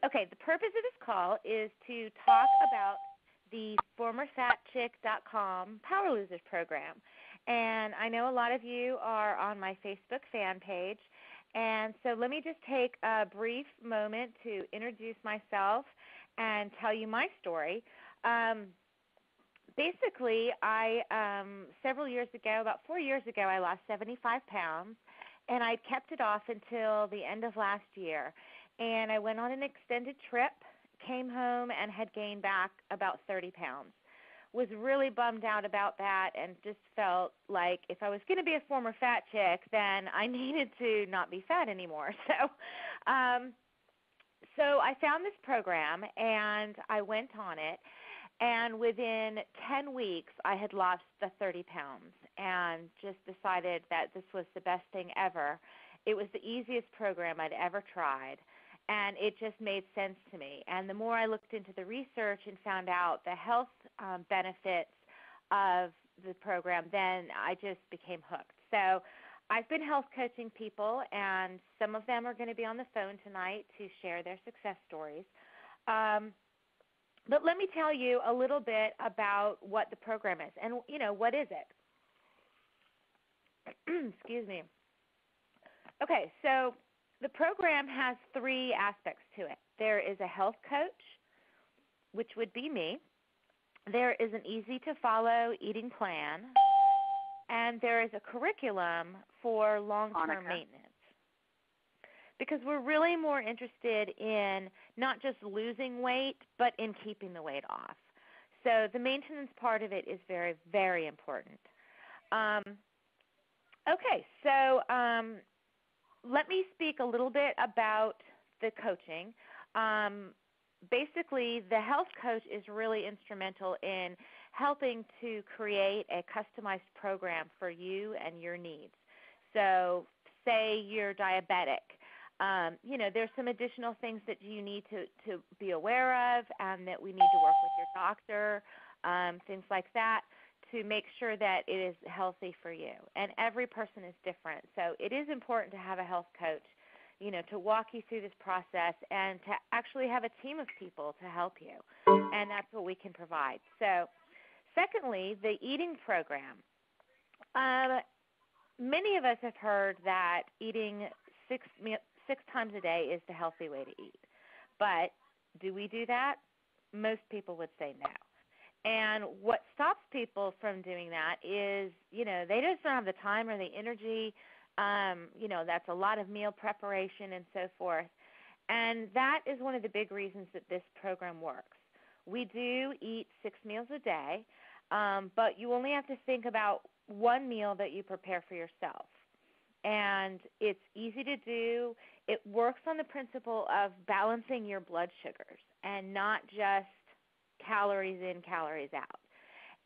Okay, the purpose of this call is to talk about the FormerFatChick.com PowerLosers program. And I know a lot of you are on my Facebook fan page. And so let me just take a brief moment to introduce myself and tell you my story. Basically, several years ago, about 4 years ago, I lost 75 pounds, and I kept it off until the end of last year. And I went on an extended trip, came home, and had gained back about 30 pounds. Was really bummed out about that and just felt like if I was going to be a former fat chick, then I needed to not be fat anymore. So I found this program, and I went on it. And within 10 weeks, I had lost the 30 pounds and just decided that this was the best thing ever. It was the easiest program I'd ever tried, and it just made sense to me. And the more I looked into the research and found out the health benefits of the program, then I just became hooked. So I've been health coaching people, and some of them are going to be on the phone tonight to share their success stories. But let me tell you a little bit about what the program is. And, what is it? Excuse me. Okay, so the program has 3 aspects to it. There is a health coach, which would be me. There is an easy-to-follow eating plan. And there is a curriculum for long-term maintenance. Because we're really more interested in not just losing weight, but in keeping the weight off. So the maintenance part of it is very, very important. Okay, so let me speak a little bit about the coaching. Basically, the health coach is really instrumental in helping to create a customized program for you and your needs. So say you're diabetic. There's some additional things that you need to be aware of and that we need to work with your doctor, things like that, to make sure that it is healthy for you. And every person is different. So it is important to have a health coach, to walk you through this process and to actually have a team of people to help you. And that's what we can provide. So secondly, the eating program. Many of us have heard that eating 6 times a day is the healthy way to eat. But do we do that? Most people would say no. And what stops people from doing that is, they just don't have the time or the energy. That's a lot of meal preparation and so forth. And that is one of the big reasons that this program works. We do eat 6 meals a day, but you only have to think about 1 meal that you prepare for yourself. And it's easy to do. It works on the principle of balancing your blood sugars and not just calories in, calories out.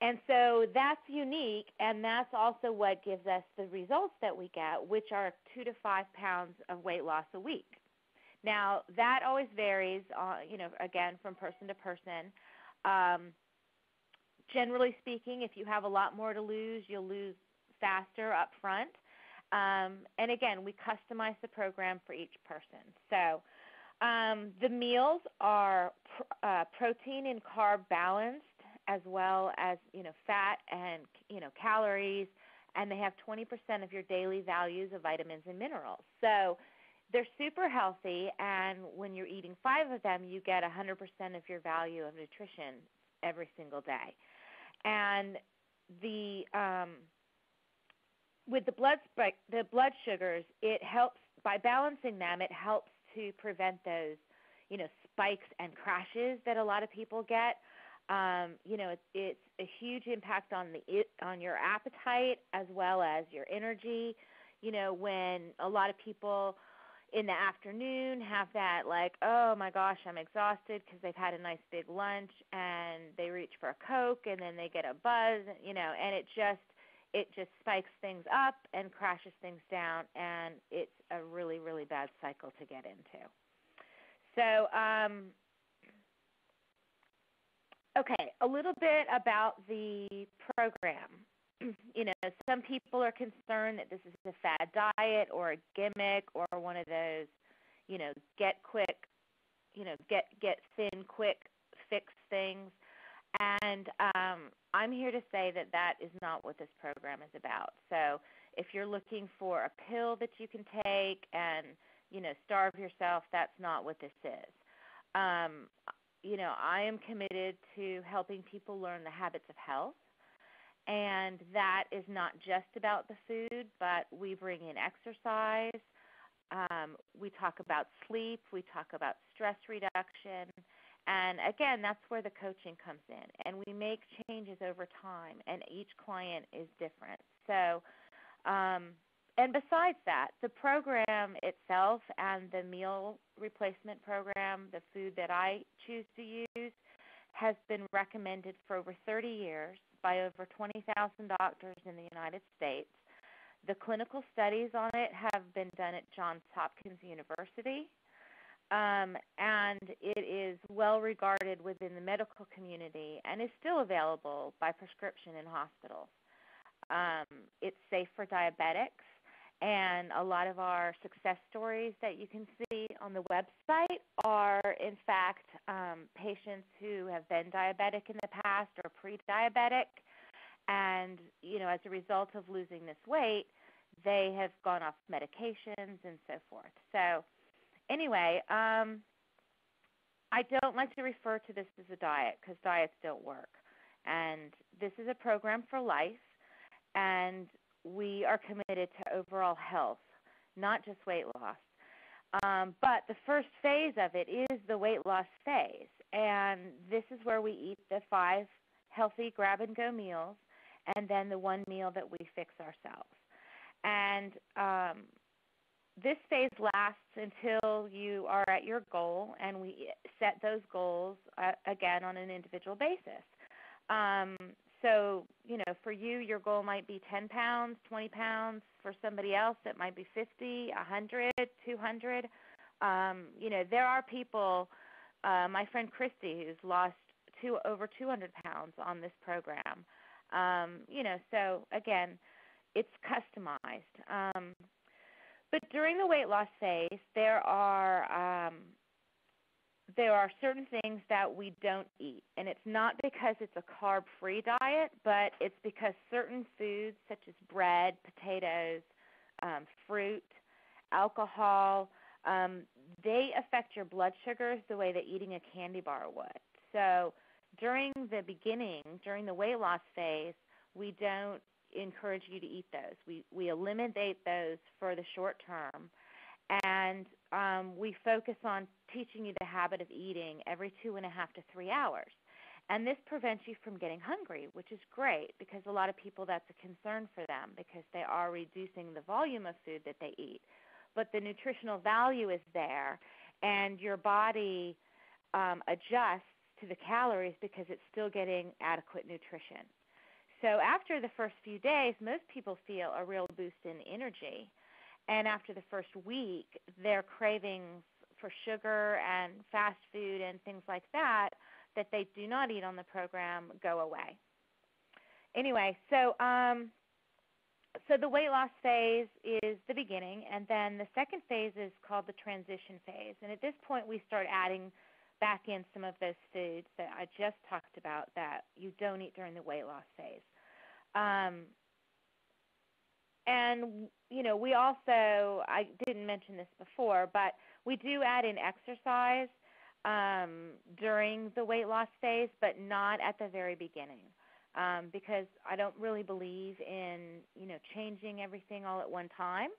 And so that's unique, and that's also what gives us the results that we get, which are 2 to 5 pounds of weight loss a week. Now, that always varies, again, from person to person. Generally speaking, if you have a lot more to lose, you'll lose faster up front. And again, we customize the program for each person. So the meals are protein and carb balanced, as well as fat and calories, and they have 20% of your daily values of vitamins and minerals. So they're super healthy, and when you're eating 5 of them, you get 100% of your value of nutrition every single day. And with the blood sugars, it helps by balancing them. It helps to prevent those, spikes and crashes that a lot of people get. It's a huge impact on your appetite as well as your energy. When a lot of people in the afternoon have that oh my gosh, I'm exhausted because they've had a nice big lunch and they reach for a Coke and then they get a buzz, and it just spikes things up and crashes things down, and it's a really, really bad cycle to get into. So, okay, a little bit about the program. Some people are concerned that this is a fad diet or a gimmick or one of those, get quick, get thin quick, fix things. And I'm here to say that that is not what this program is about. So if you're looking for a pill that you can take and, starve yourself, that's not what this is. I am committed to helping people learn the habits of health. And that is not just about the food, but we bring in exercise. We talk about sleep. We talk about stress reduction. And again, that's where the coaching comes in. And we make changes over time, and each client is different. So, and besides that, the program itself and the meal replacement program, the food that I choose to use, has been recommended for over 30 years by over 20,000 doctors in the United States. The clinical studies on it have been done at Johns Hopkins University. And it is well regarded within the medical community and is still available by prescription in hospitals. It's safe for diabetics, and a lot of our success stories that you can see on the website are, in fact, patients who have been diabetic in the past or pre-diabetic, and, as a result of losing this weight, they have gone off medications and so forth. So, anyway, I don't like to refer to this as a diet because diets don't work. And this is a program for life, and we are committed to overall health, not just weight loss. But the first phase of it is the weight loss phase, and this is where we eat the 5 healthy grab-and-go meals and then the 1 meal that we fix ourselves. And this phase lasts until you are at your goal, and we set those goals, again, on an individual basis. So, for you, your goal might be 10 pounds, 20 pounds. For somebody else, it might be 50, 100, 200. There are people, my friend Christy, who's lost over 200 pounds on this program. So, again, it's customized. But during the weight loss phase, there are certain things that we don't eat. And it's not because it's a carb-free diet, but it's because certain foods such as bread, potatoes, fruit, alcohol, they affect your blood sugars the way that eating a candy bar would. So during the beginning, during the weight loss phase, we don't encourage you to eat those. We eliminate those for the short term, and we focus on teaching you the habit of eating every 2.5 to 3 hours. And this prevents you from getting hungry, which is great because a lot of people, that's a concern for them because they are reducing the volume of food that they eat. But the nutritional value is there, and your body adjusts to the calories because it's still getting adequate nutrition. So after the first few days, most people feel a real boost in energy. And after the first week, their cravings for sugar and fast food and things like that they do not eat on the program go away. Anyway, so the weight loss phase is the beginning, and then the second phase is called the transition phase. And at this point, we start adding back in some of those foods that I just talked about that you don't eat during the weight loss phase. And, we also, I didn't mention this before, but we do add in exercise during the weight loss phase, but not at the very beginning because I don't really believe in, changing everything all at one time.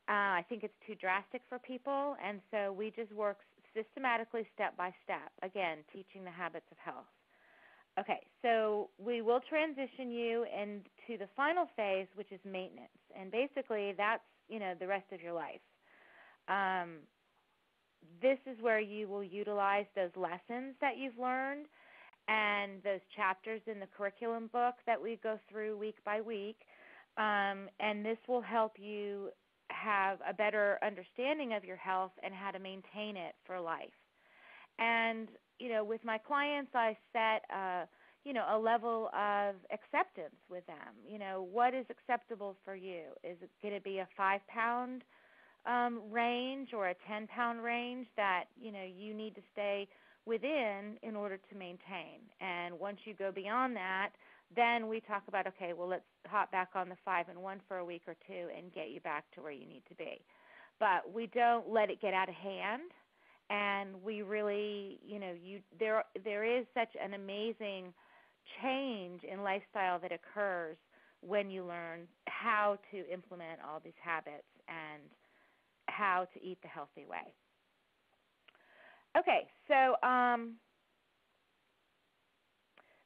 I think it's too drastic for people, and so we just work systematically step by step, again, teaching the habits of health. Okay, so we will transition you into the final phase, which is maintenance, and basically that's, the rest of your life. This is where you will utilize those lessons that you've learned and those chapters in the curriculum book that we go through week by week, and this will help you have a better understanding of your health and how to maintain it for life. And, with my clients, I set, a level of acceptance with them. What is acceptable for you? Is it going to be a 5-pound range or a 10-pound range that you need to stay within in order to maintain. And once you go beyond that, then we talk about, okay, well, let's hop back on the 5 and 1 for a week or two and get you back to where you need to be. But we don't let it get out of hand, and we really, there is such an amazing change in lifestyle that occurs when you learn how to implement all these habits and how to eat the healthy way. Okay, so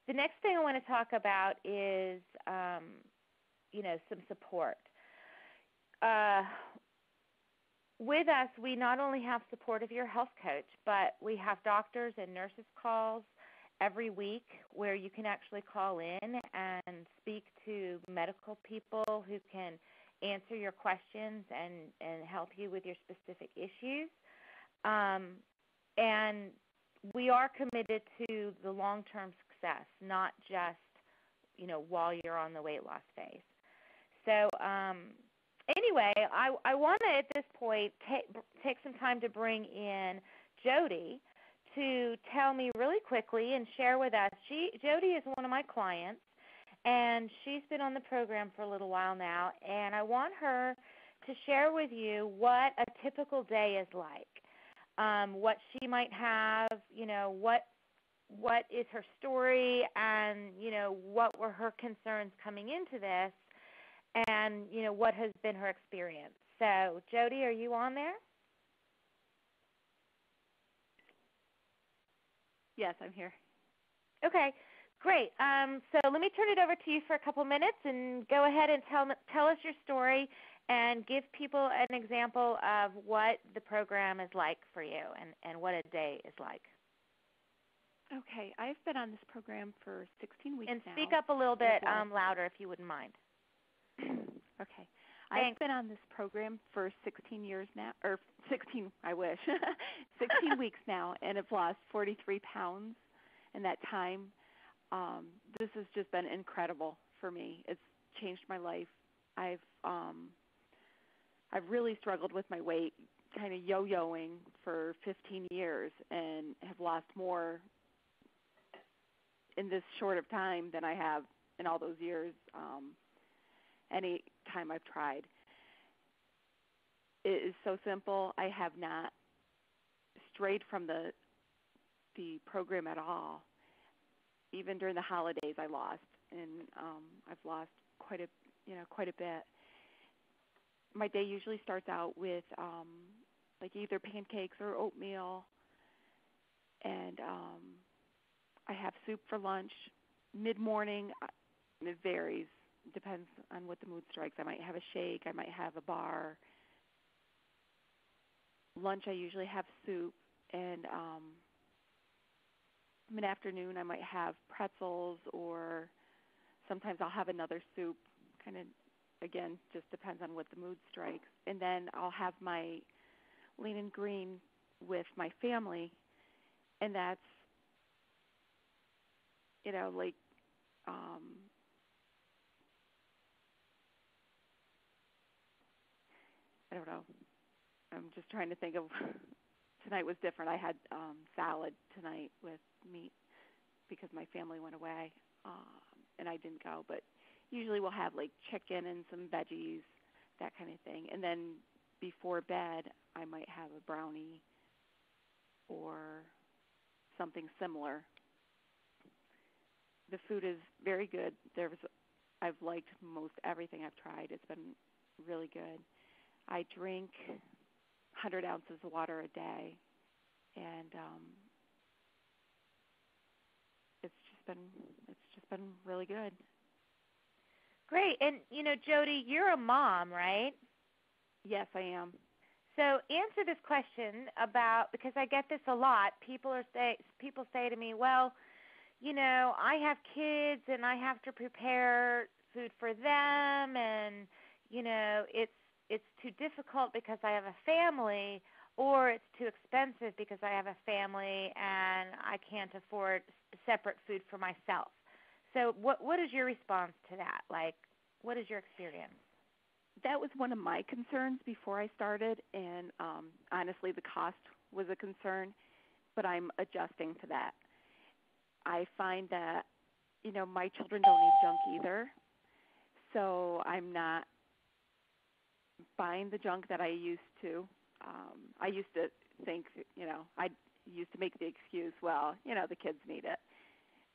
the next thing I want to talk about is, some support. With us, we not only have support of your health coach, but we have doctors and nurses calls every week where you can actually call in and speak to medical people who can answer your questions and help you with your specific issues. And we are committed to the long-term success, not just, while you're on the weight loss phase. So anyway, I want to, at this point, take some time to bring in Jodi to tell me really quickly and share with us. Jodi is one of my clients, and she's been on the program for a little while now, and I want her to share with you what a typical day is like, what she might have, what is her story, and, what were her concerns coming into this, and, what has been her experience. So, Jodi, are you on there? Yes, I'm here. Okay, great. So let me turn it over to you for a couple minutes and go ahead and tell us your story and give people an example of what the program is like for you and what a day is like. Okay, I've been on this program for 16 weeks and now. And speak up a little bit louder if you wouldn't mind. Okay. Thanks. I've been on this program for 16 years now, or 16, I wish, 16 weeks now, and have lost 43 pounds in that time. This has just been incredible for me. It's changed my life. I've really struggled with my weight, kind of yo-yoing for 15 years, and have lost more in this short of time than I have in all those years. Any time I've tried. It is so simple. I have not strayed from the program at all. Even during the holidays, I lost, and I've lost quite a bit. My day usually starts out with like either pancakes or oatmeal, and I have soup for lunch. Mid-morning, it varies. Depends on what the mood strikes. I might have a shake. I might have a bar. Lunch, I usually have soup. And mid-afternoon, I might have pretzels, or sometimes I'll have another soup. Kind of, again, just depends on what the mood strikes. And then I'll have my lean and green with my family. And that's, like, I don't know. I'm just trying to think of, tonight was different. I had salad tonight with meat because my family went away, and I didn't go. But usually we'll have like chicken and some veggies, that kind of thing. And then before bed, I might have a brownie or something similar. The food is very good. I've liked most everything I've tried. It's been really good. I drink 100 ounces of water a day, and it's just been really good. Great. And Jodi, you're a mom, right? Yes, I am. So answer this question about, because I get this a lot. People say to me, well, I have kids and I have to prepare food for them, and it's too difficult because I have a family, or it's too expensive because I have a family and I can't afford separate food for myself. So what is your response to that? Like, what is your experience? that was one of my concerns before I started, and honestly, the cost was a concern, but I'm adjusting to that. I find that, my children don't need junk either, so I'm not buying the junk that I used to. I used to think, I used to make the excuse, well, the kids need it,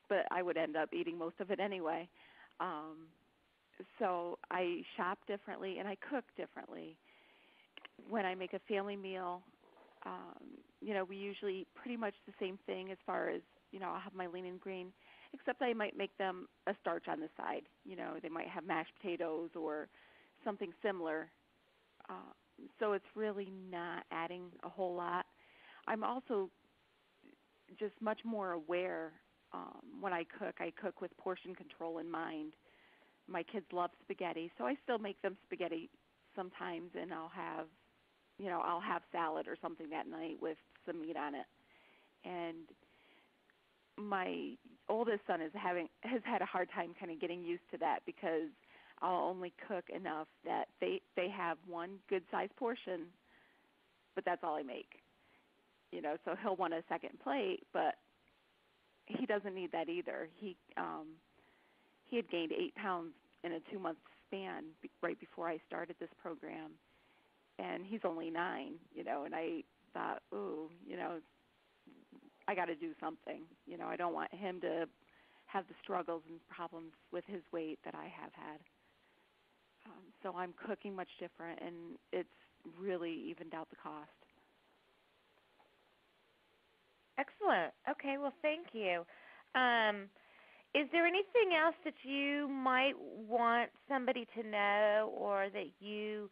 but I would end up eating most of it anyway. So I shop differently and I cook differently. When I make a family meal, we usually eat pretty much the same thing as far as, I'll have my lean and green, except I might make them a starch on the side. They might have mashed potatoes or something similar. So it's really not adding a whole lot. I'm also just much more aware when I cook with portion control in mind. My kids love spaghetti, so I still make them spaghetti sometimes, and I'll have salad or something that night with some meat on it. And my oldest son has had a hard time kind of getting used to that, because I'll only cook enough that they have one good-sized portion, but that's all I make. So he'll want a second plate, but he doesn't need that either. He had gained 8 pounds in a 2-month span right before I started this program, and he's only 9, and I thought, I got to do something. I don't want him to have the struggles and problems with his weight that I have had. So I'm cooking much different, and it's really evened out the cost. Excellent. Okay, well, thank you. Is there anything else that you might want somebody to know, or that you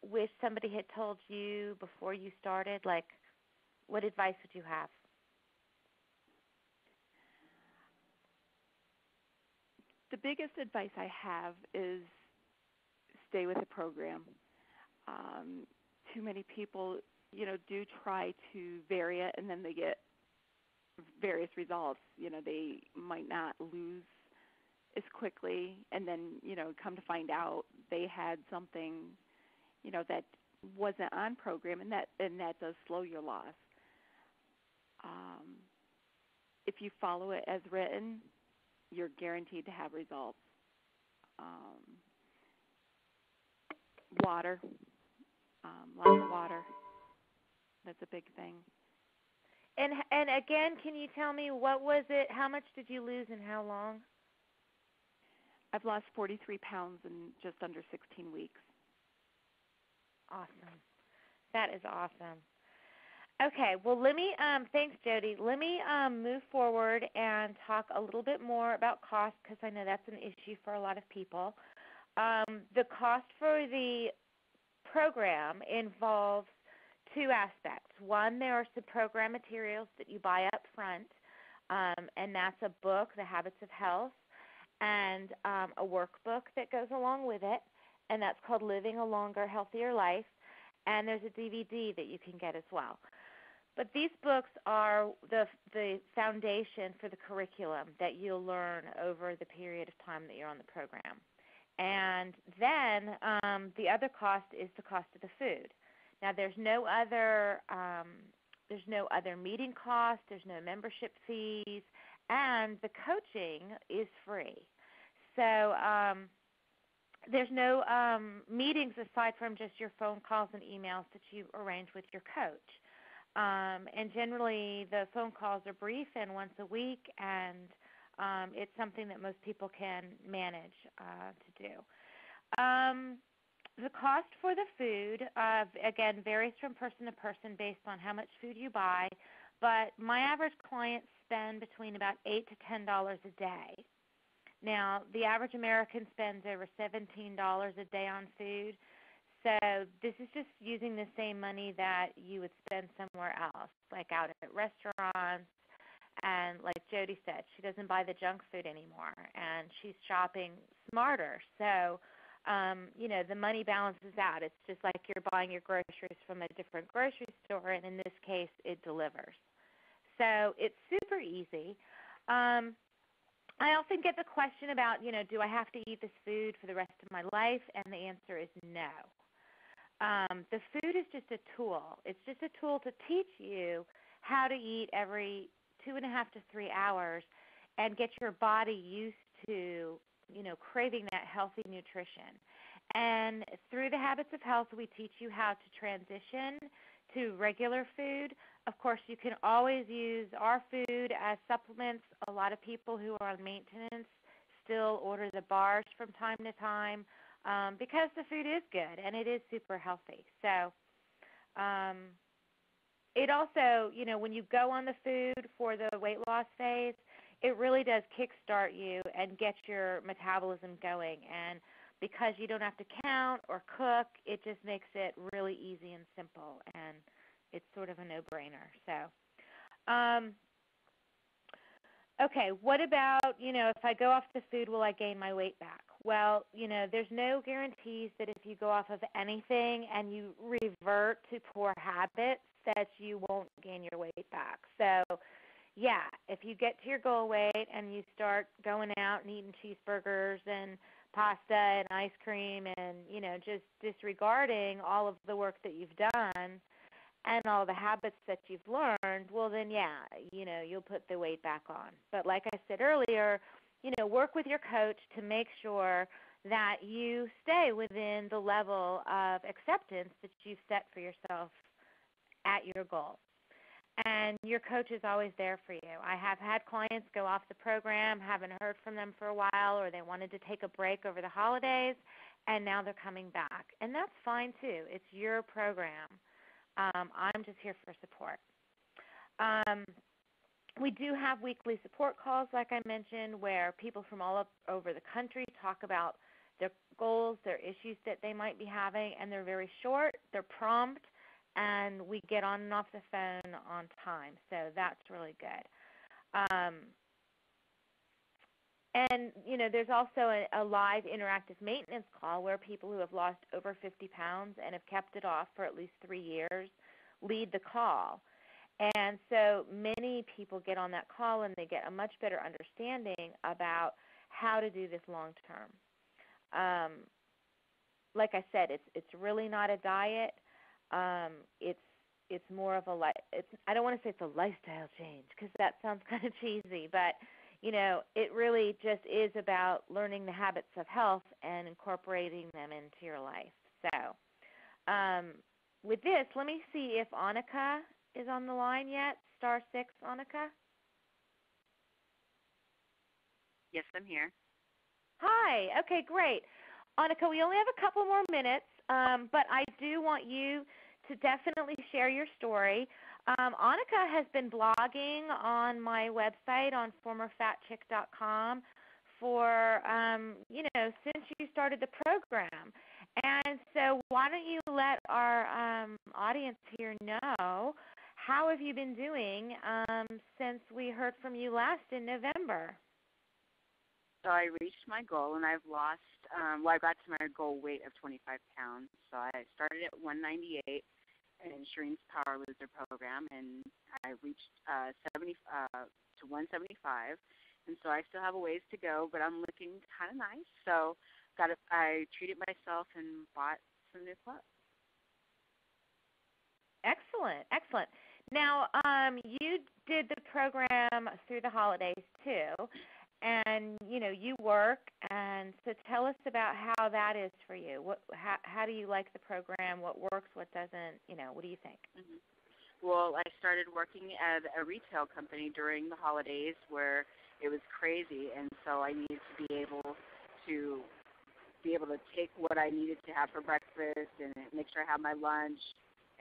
wish somebody had told you before you started? Like, what advice would you have? The biggest advice I have is stay with the program. Too many people, do try to vary it, and then they get various results. They might not lose as quickly, and then, come to find out they had something, that wasn't on program, and that does slow your loss. If you follow it as written, you're guaranteed to have results. Water, lots of water. That's a big thing. And again, can you tell me, what was it? How much did you lose and how long? I've lost 43 pounds in just under 16 weeks. Awesome. That is awesome. Okay, well, let me, thanks, Jodi. Let me move forward and talk a little bit more about cost, because I know that's an issue for a lot of people. The cost for the program involves 2 aspects. One, there are some program materials that you buy up front, and that's a book, The Habits of Health, and a workbook that goes along with it, and that's called Living a Longer, Healthier Life, and there's a DVD that you can get as well. But these books are the foundation for the curriculum that you'll learn over the period of time that you're on the program. And then the other cost is the cost of the food. Now, there's no other meeting cost, there's no membership fees, and the coaching is free. So there's no meetings aside from just your phone calls and emails that you arrange with your coach. And generally the phone calls are brief and once a week, and it's something that most people can manage to do. The cost for the food, again, varies from person to person based on how much food you buy, but my average clients spend between about $8 to $10 a day. Now, the average American spends over $17 a day on food, so this is just using the same money that you would spend somewhere else, like out at restaurants. And like Jodi said, she doesn't buy the junk food anymore, and she's shopping smarter. So, the money balances out. It's just like you're buying your groceries from a different grocery store, and in this case, it delivers. So it's super easy. I often get the question about, do I have to eat this food for the rest of my life? And the answer is no. The food is just a tool. It's just a tool to teach you how to eat every 2.5 to 3 hours and get your body used to, craving that healthy nutrition. And through the Habits of Health, we teach you how to transition to regular food. Of course, you can always use our food as supplements. A lot of people who are on maintenance still order the bars from time to time because the food is good and it is super healthy. So it also, when you go on the food for the weight loss phase, it really does kickstart you and get your metabolism going. And because you don't have to count or cook, it just makes it really easy and simple, and it's sort of a no-brainer. So, okay, what about, if I go off the food, will I gain my weight back? Well, there's no guarantees that if you go off of anything and you revert to poor habits that you won't gain your weight back. So, yeah, if you get to your goal weight and you start going out and eating cheeseburgers and pasta and ice cream and, just disregarding all of the work that you've done and all the habits that you've learned, well then, yeah, you'll put the weight back on. But like I said earlier, work with your coach to make sure that you stay within the level of acceptance that you've set for yourself at your goal. And your coach is always there for you. I have had clients go off the program, haven't heard from them for a while, or they wanted to take a break over the holidays, and now they're coming back. And that's fine, too. It's your program. I'm just here for support. We do have weekly support calls, like I mentioned, where people from all over the country talk about their goals, their issues that they might be having, and they're very short, they're prompt, and we get on and off the phone on time. So that's really good. And, there's also a live interactive maintenance call where people who have lost over 50 pounds and have kept it off for at least 3 years lead the call. And so many people get on that call and they get a much better understanding about how to do this long term. Like I said, it's really not a diet. It's more of I don't want to say it's a lifestyle change because that sounds kind of cheesy, but it really just is about learning the habits of health and incorporating them into your life. So, with this, let me see if Awnica is on the line yet. *6, Awnica. Yes, I'm here. Hi. Okay, great. Awnica, we only have a couple more minutes, but I do want you to definitely share your story. Awnica has been blogging on my website on FormerFatChick.com for, since you started the program. And so why don't you let our audience here know, how have you been doing since we heard from you last in November? So I reached my goal, and I've lost, I got to my goal weight of 25 pounds. So I started at 198 in Shareen's PowerLoser program, and I reached 70 to 175. And so I still have a ways to go, but I'm looking kind of nice. So I treated myself and bought some new clothes. Excellent, excellent. Now, you did the program through the holidays too, and you work. And so tell us about how that is for you. How do you like the program? What works? What doesn't? What do you think? Mm-hmm. Well, I started working at a retail company during the holidays where it was crazy, and so I needed to be able to take what I needed to have for breakfast and make sure I have my lunch.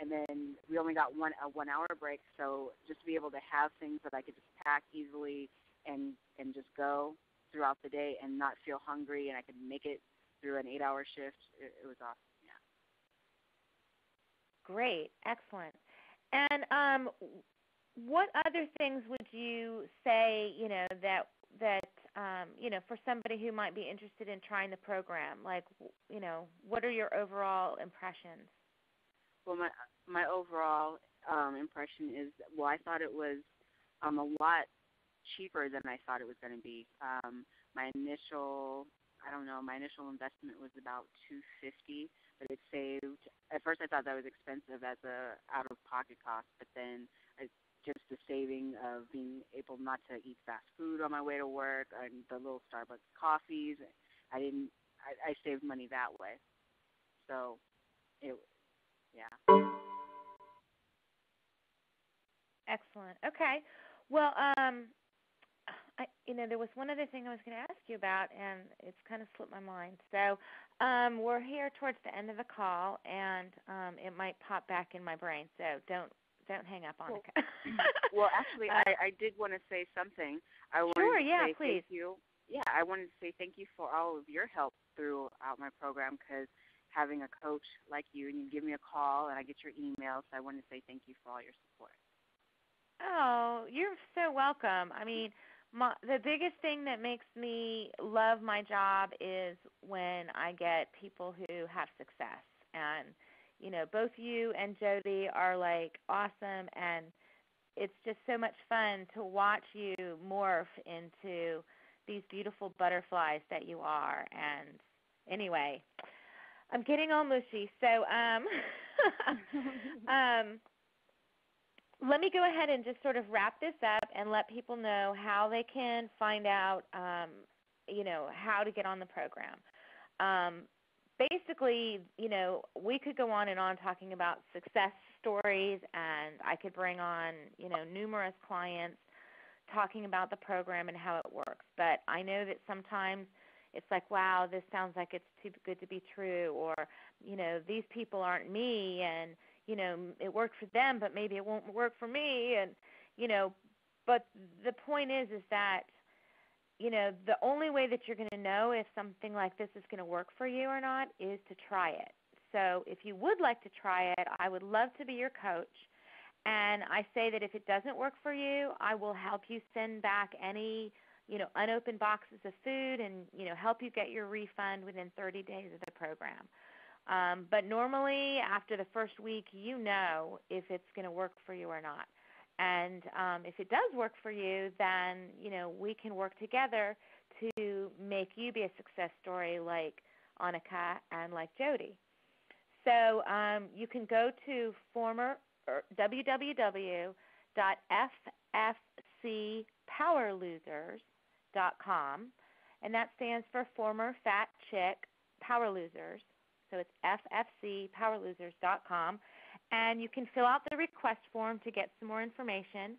And then we only got a 1 hour break, so just to be able to have things that I could just pack easily and just go throughout the day and not feel hungry, and I could make it through an 8-hour shift. It was awesome. Yeah. Great, excellent. And what other things would you say, that for somebody who might be interested in trying the program? Like, what are your overall impressions? Well, my overall impression is, I thought it was a lot cheaper than I thought it was going to be. My initial investment was about $250, but it saved. At first, I thought that was expensive as a out-of-pocket cost, but then just the saving of being able not to eat fast food on my way to work and the little Starbucks coffees, I saved money that way. So, yeah. Excellent. Okay. Well, there was one other thing I was going to ask you about, and it's kind of slipped my mind. So we're here towards the end of the call, and it might pop back in my brain. So don't hang up, Awnica. Well, actually, I did want to say something. I wanted to say please. Thank you. Yeah, I wanted to say thank you for all of your help throughout my program, because having a coach like you, and you give me a call, and I get your email, so I want to say thank you for all your support. Oh, you're so welcome. I mean, the biggest thing that makes me love my job is when I get people who have success. And, both you and Jodi are, awesome, and it's just so much fun to watch you morph into these beautiful butterflies that you are. And anyway, I'm getting all mushy. So let me go ahead and just sort of wrap this up and let people know how they can find out, how to get on the program. Basically, we could go on and on talking about success stories, and I could bring on, numerous clients talking about the program and how it works. But I know that sometimes it's like, wow, this sounds like it's too good to be true, or, these people aren't me, and, it worked for them, but maybe it won't work for me. And, but the point is that, the only way that you're going to know if something like this is going to work for you or not is to try it. So if you would like to try it, I would love to be your coach. And I say that if it doesn't work for you, I will help you send back any, unopened boxes of food and, help you get your refund within 30 days of the program. But normally after the first week, if it's going to work for you or not. And if it does work for you, then, we can work together to make you be a success story like Awnica and like Jodi. So you can go to www.ffcpowerlosers.com, and that stands for FormerFatChick PowerLosers. So it's ffcpowerlosers.com. And you can fill out the request form to get some more information.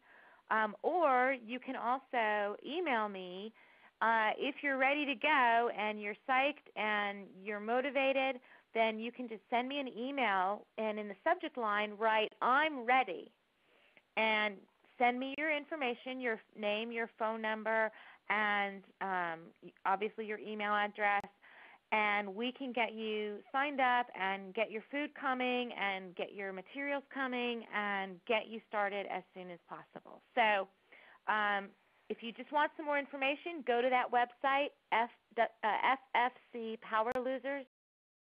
Or you can also email me if you're ready to go and you're psyched and you're motivated. Then you can just send me an email, and in the subject line write, "I'm ready," and send me your information, your name, your phone number, and obviously your email address. And we can get you signed up and get your food coming and get your materials coming and get you started as soon as possible. So if you just want some more information, go to that website, ffcpowerlosers.com.